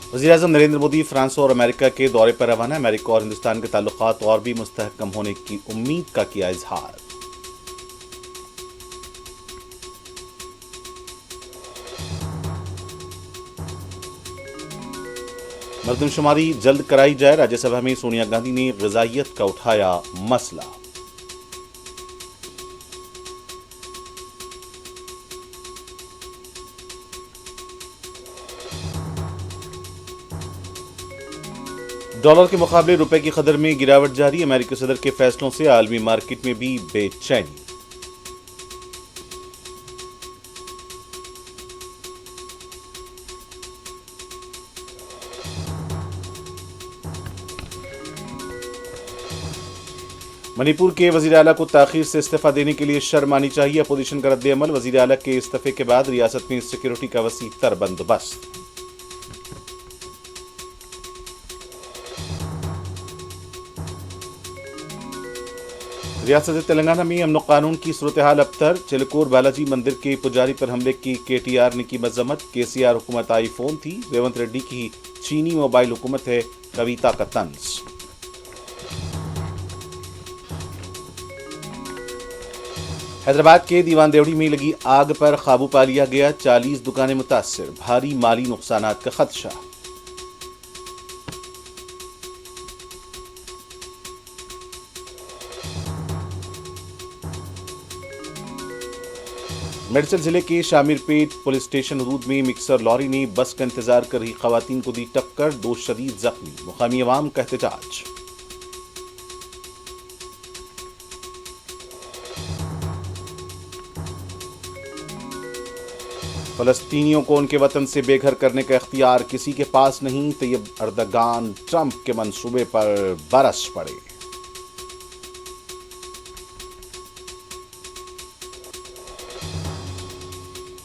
वज़ीर-ए-आज़म नरेंद्र मोदी फ्रांस और अमेरिका के दौरे पर रवाना। अमेरिका और हिंदुस्तान के ताल्लुकात और भी मुस्तहकम होने की उम्मीद का किया इजहार। मर्दमशुमारी जल्द कराई जाए। राज्यसभा में सोनिया गांधी ने ग़िज़ाइयत का उठाया मसला। डॉलर के मुकाबले रुपए की कदर में गिरावट जारी। अमेरिकी सदर के फैसलों से आलमी मार्केट में भी बेचैनी। मणिपुर के वजीर आला को ताखीर से इस्तीफा देने के लिए शर्म आनी चाहिए। अपोजिशन का रद्द-ए-अमल। वजीर आला के इस्तीफे के बाद रियासत में सिक्योरिटी का वसी तर बंदोबस्त। रियासत तेलंगाना में अमन कानून की सूरत हाल अबतर। चिलकोर बालाजी मंदिर के पुजारी पर हमले की KTR ने की मजम्मत। KCR हुकूमत आईफोन थी। रेवंत रेड्डी की चीनी मोबाइल हुकूमत है कविता का तंज। हैदराबाद के दीवान देवड़ी में लगी आग पर काबू पा लिया गया। 40 दुकानें मुतासिर। भारी माली नुकसानात का खदशा। मेडचल जिले के शामिरपेट पुलिस स्टेशन हदूद में मिक्सर लॉरी ने बस का इंतजार कर रही खवातीन को दी टक्कर। 2 शदीद जख्मी। मुकामी अवाम का एहतजाज। फलस्तीनियों को उनके वतन से बेघर करने का इख्तियार किसी के पास नहीं। तैयब अर्दगान ट्रंप के मंसूबे पर बरस पड़े।